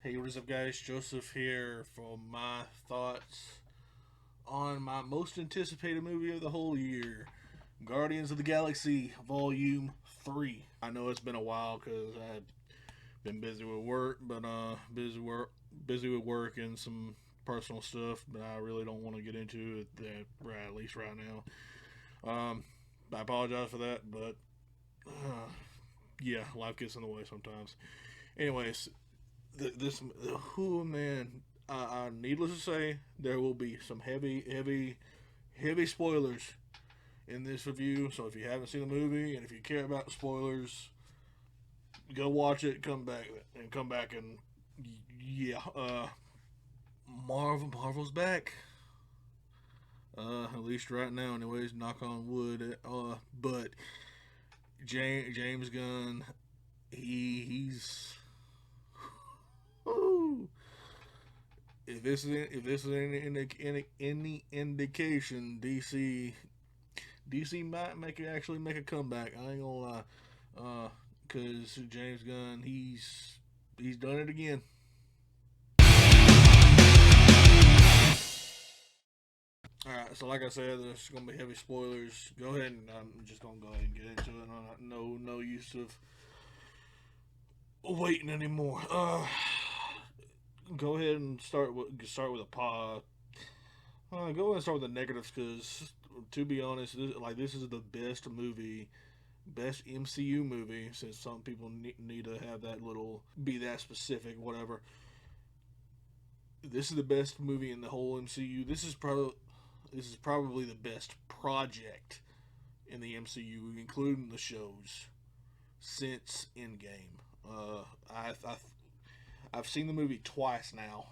Hey, what is up, guys? Joseph here for my thoughts on my most anticipated movie of the whole year, Guardians of the Galaxy Volume 3. I know it's been a while because I've been busy with work, but busy with work and some personal stuff, but I really don't want to get into it at least right now. I apologize for that, but yeah, life gets in the way sometimes. Anyways, this oh man, needless to say, there will be some heavy spoilers in this review. So if you haven't seen the movie and if you care about spoilers, go watch it. Come back and yeah. Marvel's back. At least right now, anyways. Knock on wood. But James Gunn, he's. Woo, if this is any indication, DC might actually make a comeback. I ain't gonna lie, because James Gunn, he's done it again. All right, so like I said, there's gonna be heavy spoilers. Go ahead, and I'm just gonna go ahead and get into it. No use of waiting anymore. Go ahead and start with a pod. Go ahead and start with the negatives, because to be honest, this is the best MCU movie. Since some people need to have that little be that specific, whatever. This is the best movie in the whole MCU. This is probably the best project in the MCU, including the shows, since Endgame. I've seen the movie twice now,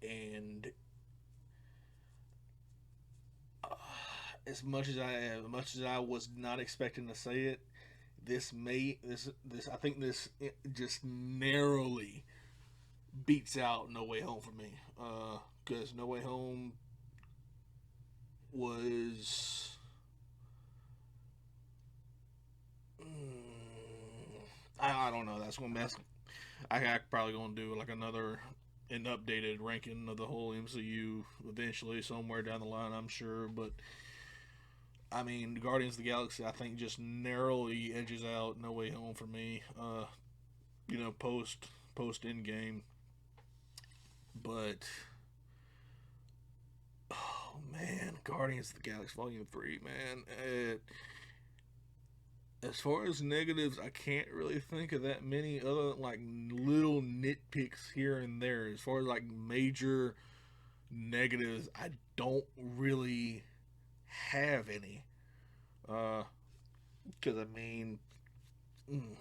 and uh, as much as I was not expecting to say it, this I think this just narrowly beats out No Way Home for me. Because No Way Home was. I don't know. That's gonna mess. I probably gonna do like an updated ranking of the whole MCU eventually somewhere down the line. I'm sure, but I mean, Guardians of the Galaxy, I think just narrowly edges out No Way Home for me. Post Endgame, but oh man, Guardians of the Galaxy Volume 3, man. As far as negatives, I can't really think of that many other than like little nitpicks here and there. As far as like major negatives, I don't really have any. Because I mean, mm,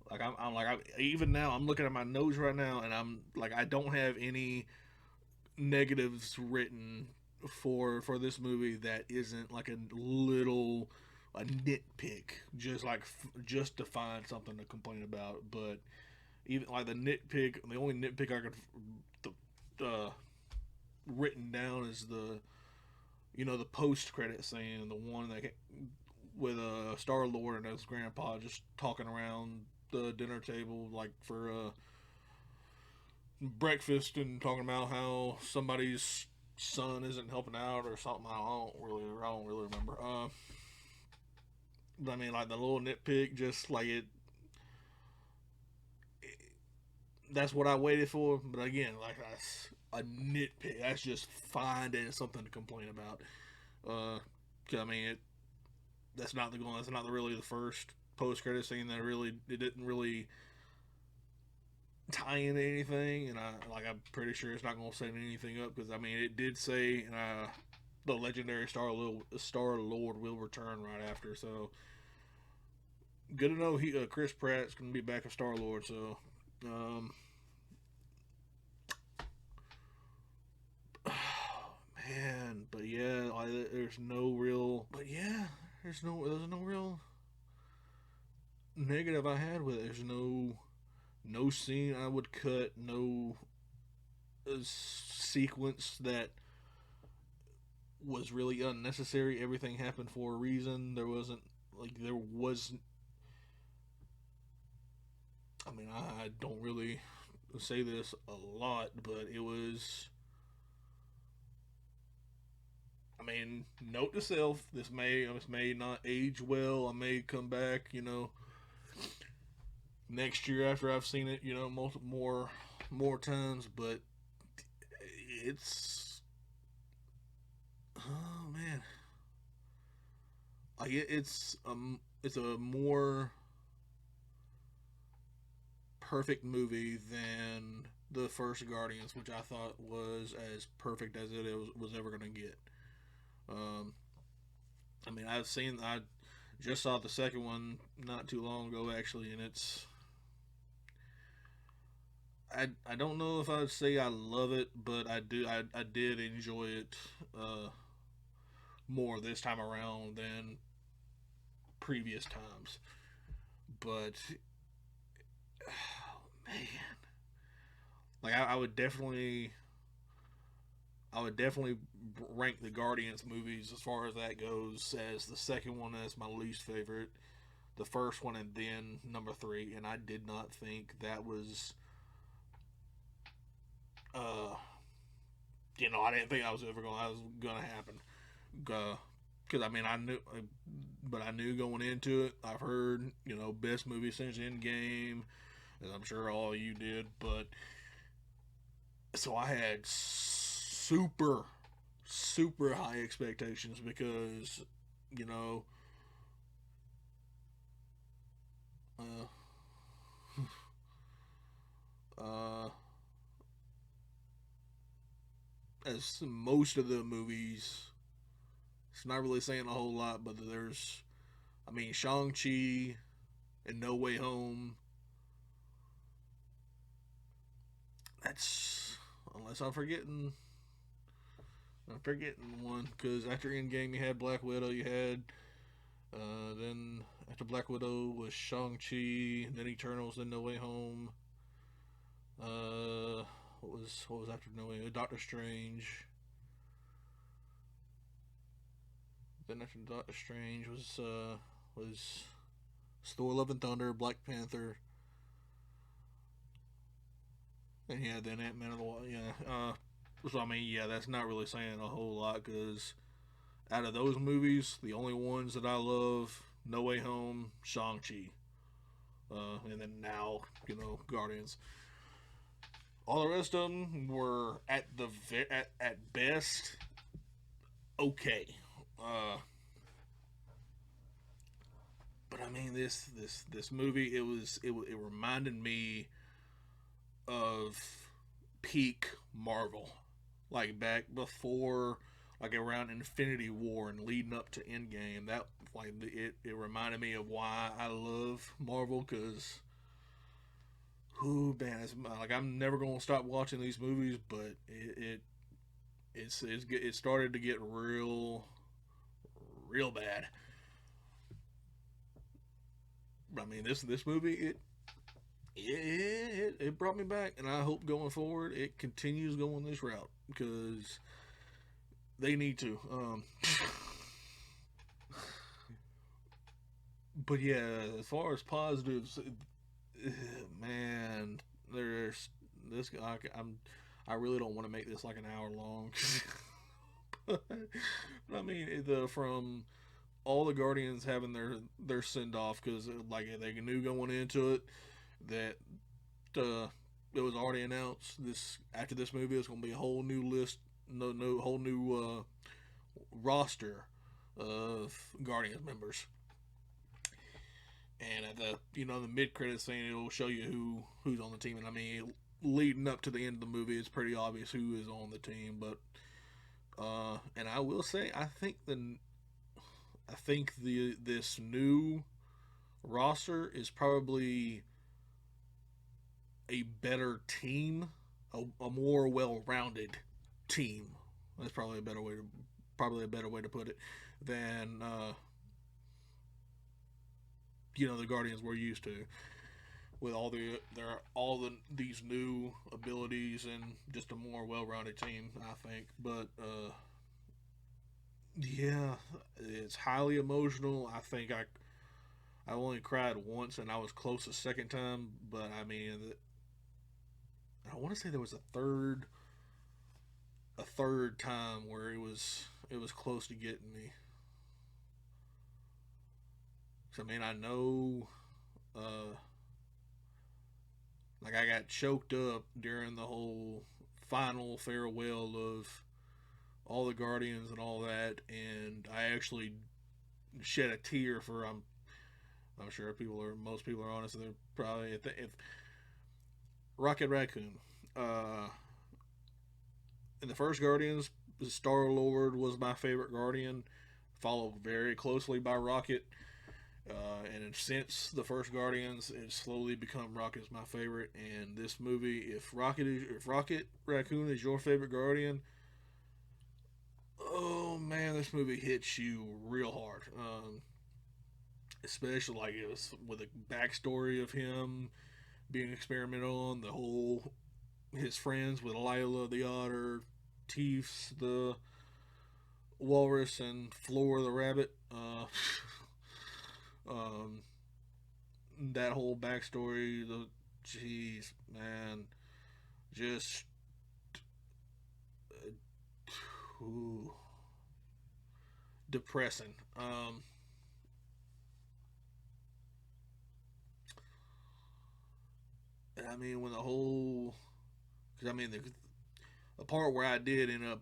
like I'm like even now I'm looking at my notes right now, and I'm like I don't have any negatives written for this movie that isn't like a nitpick, just to find something to complain about. But even like the only nitpick I could written down is the post credit scene, the one that with Star Lord and his grandpa just talking around the dinner table like for breakfast and talking about how somebody's son isn't helping out or something. I don't really remember. But I mean, like the little nitpick, just like that's what I waited for. But again, like that's a nitpick. That's just finding something to complain about. I mean, that's not really the first post credit scene that really it didn't really tie into anything, and I'm pretty sure it's not going to set anything up because I mean it did say the legendary Star Lord will return right after. So good to know Chris Pratt's going to be back as Star Lord. So um, man, but yeah, there's no real. But yeah, there's no real negative I had with it. There's no scene I would cut, no sequence that was really unnecessary. Everything happened for a reason. There wasn't like there was. I mean, I don't really say this a lot, but it was. I mean, note to self: this may not age well. I may come back, next year after I've seen it, multiple more times. But it's oh man, like it's a more perfect movie than the first Guardians, which I thought was as perfect as it was ever gonna get. Um, I mean, I just saw the second one not too long ago actually, and I don't know if I'd say I love it, but I did enjoy it uh, more this time around than previous times. But oh, man, like I would definitely rank the Guardians movies as far as that goes as the second one as my least favorite, the first one, and then number three. And I did not think that was, uh, I didn't think I was gonna happen. Because I mean, but I knew going into it. I've heard, best movie since Endgame, as I'm sure all of you did. But so I had super high expectations because, you know, uh, uh, as most of the movies, it's not really saying a whole lot, but I mean, Shang-Chi and No Way Home, that's, unless I'm forgetting one, because after Endgame you had Black Widow, then after Black Widow was Shang-Chi, then Eternals, then No Way Home, uh, what was after No Way? Doctor Strange. Then after Doctor Strange was Thor: Love and Thunder, Black Panther, and yeah, then Ant Man of the Wasp. Yeah, so I mean, yeah, that's not really saying a whole lot because out of those movies, the only ones that I love, No Way Home, Shang Chi, and then now Guardians. All the rest of them were at best okay. Uh, but I mean, this movie, it reminded me of peak Marvel, like back before, like around Infinity War and leading up to Endgame. That like it reminded me of why I love Marvel because. Who man, it's like I'm never gonna stop watching these movies, but it started to get real bad. I mean, this movie it brought me back, and I hope going forward it continues going this route because they need to. But yeah, as far as positives, man, there's this. I really don't want to make this like an hour long. but I mean, from all the Guardians having their send off because like they knew going into it that uh, it was already announced this after this movie it's going to be a whole new list, no whole new roster of Guardians members. And at the mid credit scene, it'll show you who's on the team. And I mean, leading up to the end of the movie, it's pretty obvious who is on the team. But and I will say, I think this new roster is probably a better team, a more well-rounded team. That's probably a better way to put it than the Guardians we're used to with these new abilities and just a more well-rounded team. I think, but yeah, it's highly emotional. I think I only cried once, and I was close the second time. But I mean, I want to say there was a third time where it was close to getting me. So I mean, I know, uh, like I got choked up during the whole final farewell of all the Guardians and all that, and I actually shed a tear for I'm sure most people are honest. They're probably if Rocket Raccoon. Uh, in the first Guardians, Star Lord was my favorite Guardian, followed very closely by Rocket. And since the first Guardians, it's slowly become Rocket's my favorite. And this movie, if Rocket Raccoon is your favorite Guardian, oh man, this movie hits you real hard. Especially like it was with a backstory of him being experimental on, the whole his friends with Lila the otter, Teefs the walrus, and Floor the rabbit. Um, that whole backstory, the jeez, man, just ooh, depressing. I mean, when the whole, because I mean, the part where I did end up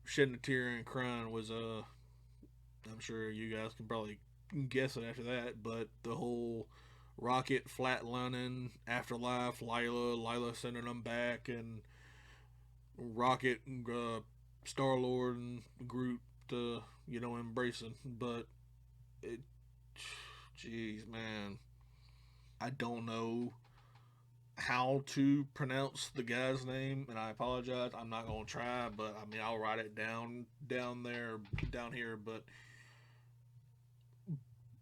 shedding a tear and crying was I'm sure you guys can probably guess it after that, but the whole Rocket flatlining Afterlife, Lila sending them back, and Rocket, Star Lord, and Groot, embracing. But it, jeez, man, I don't know how to pronounce the guy's name, and I apologize. I'm not gonna try, but I mean I'll write it down there, down here. But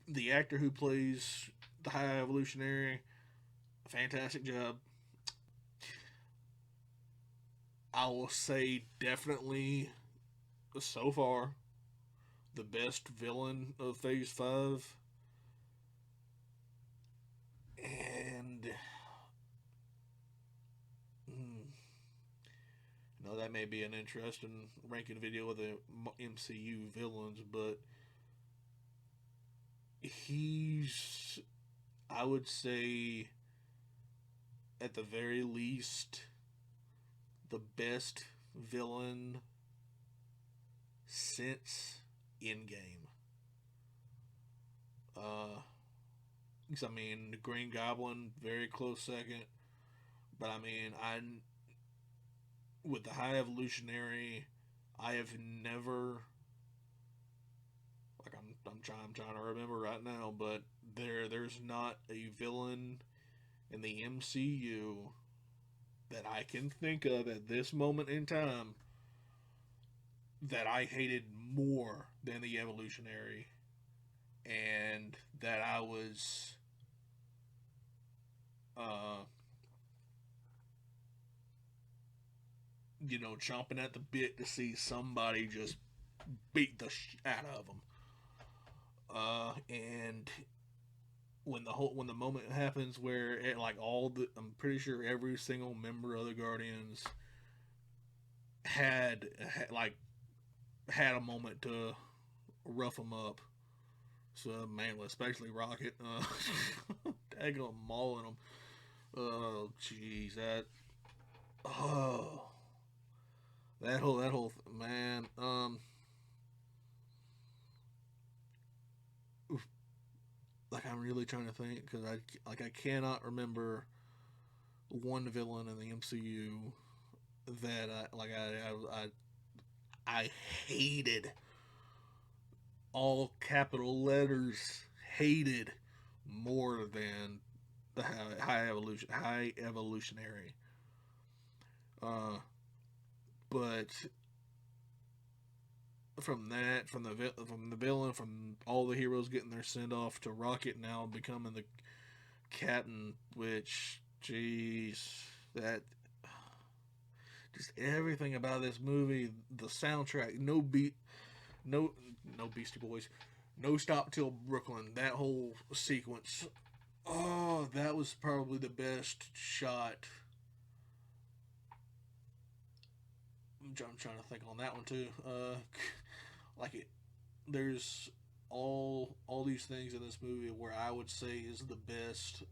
the actor who plays the High Evolutionary, fantastic job. I will say definitely so far the best villain of Phase 5. And that may be an interesting ranking video of the MCU villains, but he's, I would say, at the very least, the best villain since Endgame. Because I mean, the Green Goblin, very close second. But I mean, I with the High Evolutionary, I have never, like I'm trying to remember right now, but there's not a villain in the MCU that I can think of at this moment in time that I hated more than the Evolutionary, and that I was uh chomping at the bit to see somebody just beat the shit out of them. And when the moment happens where like I'm pretty sure every single member of the Guardians like had a moment to rough them up. So man, especially Rocket, daggone mauling them. Oh jeez, oh that whole man. Like I'm really trying to think because I cannot remember one villain in the MCU that I hated, all capital letters, hated more than the high evolutionary. Uh, but from the villain, from all the heroes getting their send off to Rocket now becoming the captain, which jeez, that just everything about this movie, the soundtrack, no Beastie Boys, No Stop Till Brooklyn. That whole sequence. Oh, that was probably the best shot. I'm trying to think on that one too. Like it, there's all these things in this movie where I would say is the best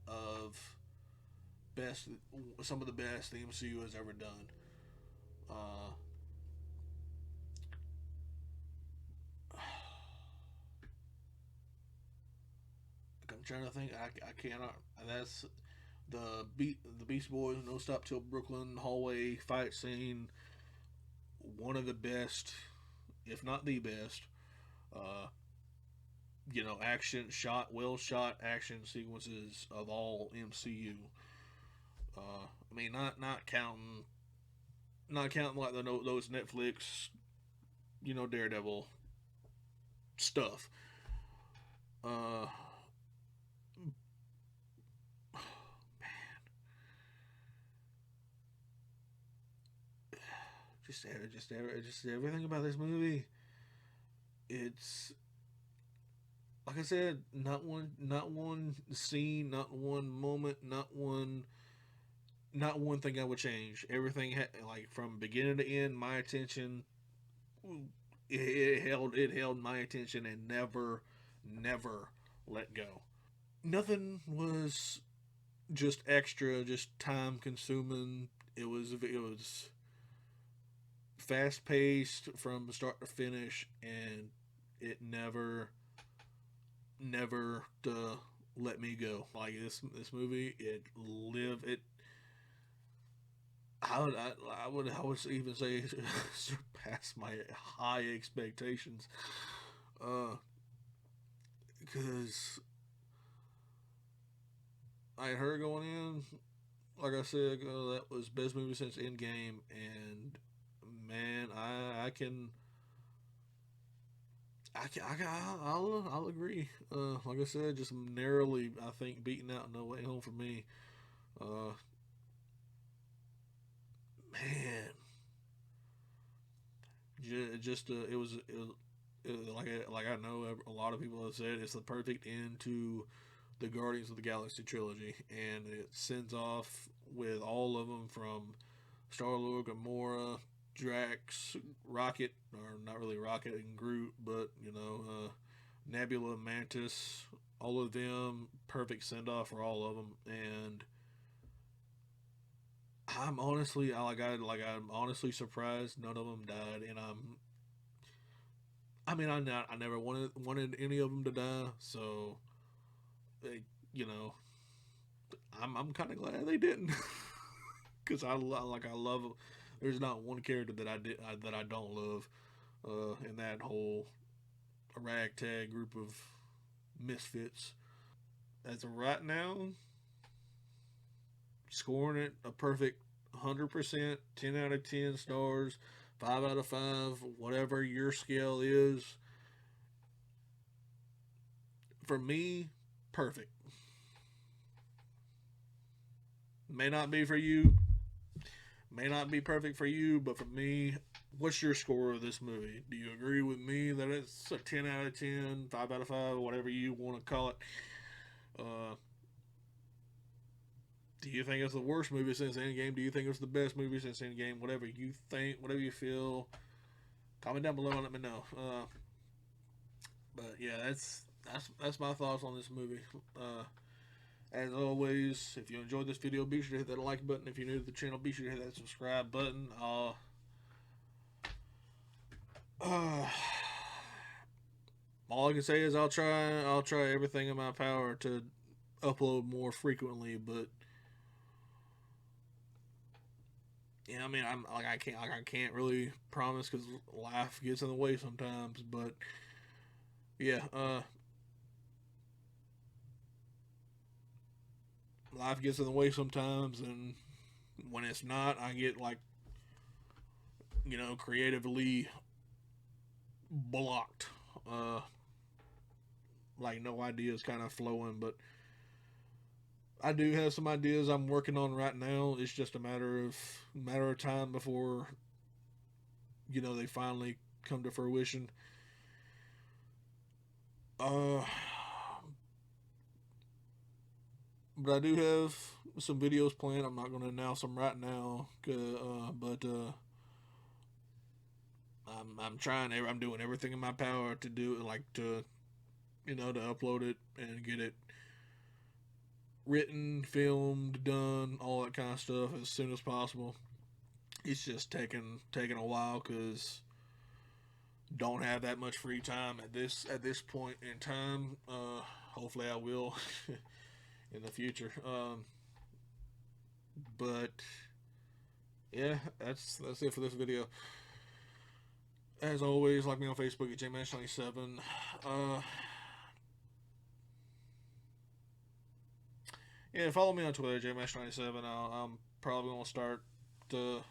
some of the best the MCU has ever done. Uh, I'm trying to think. I cannot. That's the Beast Boys. No Stop Till Brooklyn hallway fight scene. One of the best, if not the best. Uh, well shot action sequences of all MCU. I mean, not counting like those Netflix, Daredevil stuff. Uh, just everything about this movie. It's like I said, not one scene, not one moment, not one thing I would change. Everything like from beginning to end, my attention. It held my attention and never let go. Nothing was just extra, just time consuming. It was fast paced from start to finish, and it never let me go. Like this movie, it lived it. I would even say surpass my high expectations. Uh, because I had heard going in, like I said, that was best movie since Endgame, and man, I'll agree. Like I said, just narrowly, I think beating out No Way Home for me. Uh, man, just like I know a lot of people have said, it's the perfect end to the Guardians of the Galaxy trilogy, and it sends off with all of them from Star Lord, Gamora, Drax, Rocket, or not really Rocket and Groot, but Nebula, Mantis, all of them. Perfect send off for all of them, and I'm honestly surprised none of them died, and I never wanted any of them to die, so eh, you know I'm kind of glad they didn't, because I love. There's not one character that I don't love in that whole ragtag group of misfits. As of right now, scoring it a perfect 100%, 10 out of 10 stars, 5 out of 5, whatever your scale is. For me, perfect. May not be for you, may not be perfect for you, but for me, what's your score of this movie? Do you agree with me that it's a 10 out of 10, 5 out of 5, whatever you want to call it? Uh, do you think it's the worst movie since Endgame? Do you think it's the best movie since Endgame? Whatever you think, whatever you feel, comment down below and let me know. But yeah, that's my thoughts on this movie. As always, if you enjoyed this video, be sure to hit that like button. If you're new to the channel, be sure to hit that subscribe button. Uh, all I can say is I'll try everything in my power to upload more frequently. But yeah, I mean, I can't really promise because life gets in the way sometimes. But yeah, life gets in the way sometimes, and when it's not, I get like creatively blocked. Uh, like no ideas kind of flowing, but I do have some ideas I'm working on right now. It's just a matter of time before they finally come to fruition. Uh, but I do have some videos planned. I'm not going to announce them right now, but I'm trying. I'm doing everything in my power to do like to to upload it and get it written, filmed, done, all that kind of stuff as soon as possible. It's just taking a while because don't have that much free time at this point in time. Hopefully, I will in the future. But yeah, that's it for this video. As always, like me on Facebook at JMash97. Yeah, follow me on Twitter, JMash97. I'm probably gonna start to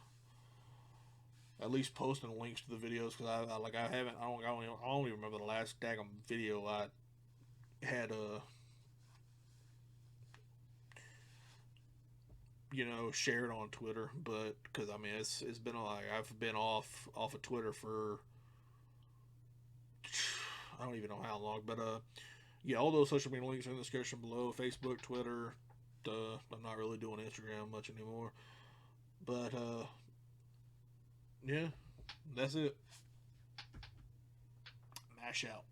at least posting links to the videos because I haven't I don't even remember the last daggum video I had shared on Twitter, but because I mean it's been like I've been off of Twitter for I don't even know how long, but yeah, all those social media links are in the description below. Facebook, Twitter. I'm not really doing Instagram much anymore, but yeah, that's it. Mash out.